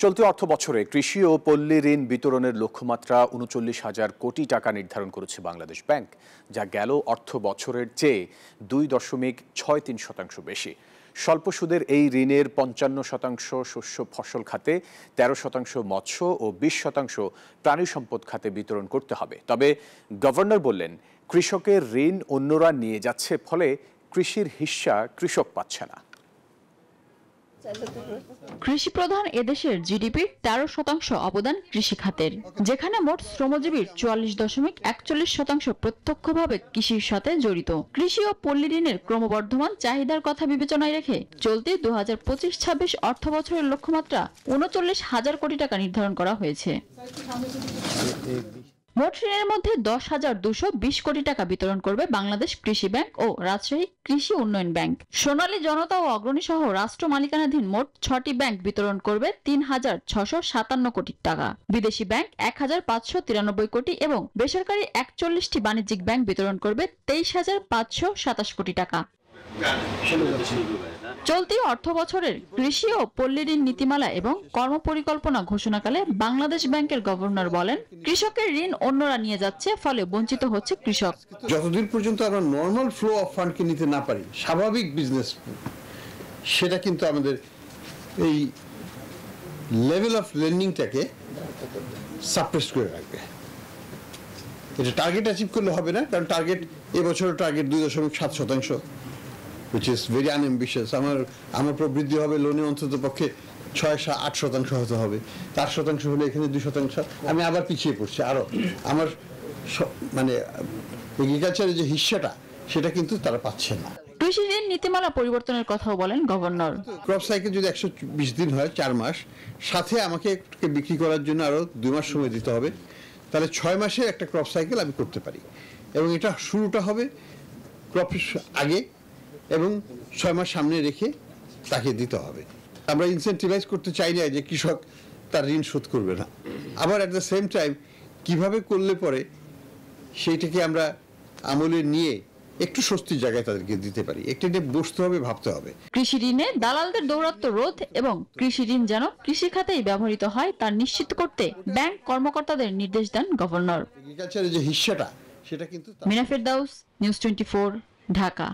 চলতি অর্থ বছরে কৃষি ও পল্লী ঋণ বিতরণের লক্ষ্যমাত্রা ৩৯,০০০ কোটি টাকা নির্ধারণ করেছে বাংলাদেশ ব্যাংক, যা গেল অর্থ বছরের চেয়ে ২.৬৩% বেশি। স্বল্প সুদের এই ঋণের ৫৫% শস্য ফসল খাতে, ১৩% মৎস্য ও ২০% প্রাণী সম্পদ খাতে বিতরণ করতে হবে। তবে গভর্নর বললেন, কৃষকের ঋণ অন্যরা নিয়ে যাচ্ছে, ফলে কৃষির হিস্সা কৃষক পাচ্ছে না। কৃষি প্রধান এদেশের জিডিপির ১৩% অবদান কৃষি খাতের, যেখানে মোট শ্রমজীবীর ৪৪.৪১% প্রত্যক্ষভাবে কৃষির সাথে জড়িত। কৃষি ও পল্লী ঋণের ক্রমবর্ধমান চাহিদার কথা বিবেচনায় রেখে চলতি ২০২৫-২৬ অর্থ বছরের লক্ষ্যমাত্রা ৩৯,০০০ কোটি টাকা নির্ধারণ করা হয়েছে। মোট ঋণের মধ্যে ১০,২২০ কোটি টাকা বিতরণ করবে বাংলাদেশ কৃষি ব্যাংক ও রাজশাহী কৃষি উন্নয়ন ব্যাংক। সোনালী জনতা ও অগ্রণী সহ রাষ্ট্র মালিকানাধীন মোট ৬টি ব্যাংক বিতরণ করবে ৩,৬৫৭ কোটি টাকা। বিদেশি ব্যাংক ১,৫৯৩ কোটি এবং বেসরকারি ৪১টি বাণিজ্যিক ব্যাংক বিতরণ করবে ২৩,৫২৭ কোটি টাকা। চলতি অর্থ বছরের কৃষি ও পল্লী ঋণ নীতিমালা এবং কর্মপরিকল্পনা ঘোষণাকালে বাংলাদেশ ব্যাংকের গভর্নর বলেন, কৃষকের ঋণ অন্যরা নিয়ে যাচ্ছে, ফলে বঞ্চিত হচ্ছে কৃষক। যতদিন পর্যন্ত আমরা নর্মাল ফ্লো অফ ফান্ডকে নিতে না পারি, স্বাভাবিক বিজনেস, সেটা কিন্তু আমাদের এই লেভেল অফ লেন্ডিংটাকে সাপ্রেস করে রাখবে। এটা টার্গেট অ্যাচিভ করলে হবে না, কারণ টার্গেট এবছরের target ২.৭%, which is very unambitious. আমার প্রবৃদ্ধি হবে লোনে অন্তত পক্ষে ৬-৮% হতে হবে। ৪% হলে এখানে ২%। আমি আবার পিছিয়ে পড়ছি আরো। আমার মানে এগ্রিকালচারের যে হিস্সাটা, সেটা কিন্তু তারা পাচ্ছে না। কৃষি ঋণ নীতিমালা পরিবর্তনের কথাও বলেন গভর্নর। ক্রপ সাইকেল যদি ১২০ দিন হয়, ৪ মাস, সাথে আমাকে বিক্রি করার জন্য আরো ২ মাস সময় দিতে হবে, তাহলে ৬ মাসে একটা ক্রপ সাইকেল আমি করতে পারি। এবং এটা শুরুটা হবে ক্রপ আগে এবং ৬ মাস সামনে রেখে তাকে দিতে হবে। আমরা ইনসেন্টিভাইজ করতে চাই না যে কৃষক তার ঋণ শোধ করবে না। আবার অ্যাট দ্য সেম টাইম কিভাবে করলে পরে সেইটাকে আমরা আমলে নিয়ে একটু স্বস্তির জায়গায় তাদেরকে দিতে পারি, একটা নিয়ে বসতে হবে, ভাবতে হবে। কৃষি ঋণে দালালদের দৌরাত্ম্য রোধ এবং কৃষি ঋণ যেন কৃষি খাতেই ব্যবহৃত হয় তা নিশ্চিত করতে ব্যাংক কর্মকর্তাদের নির্দেশ দেন গভর্নর। এগ্রিকালচারের যে হিস্সাটা, সেটা কিন্তু। মিনা ফেরদাউস, নিউজ 24, ঢাকা।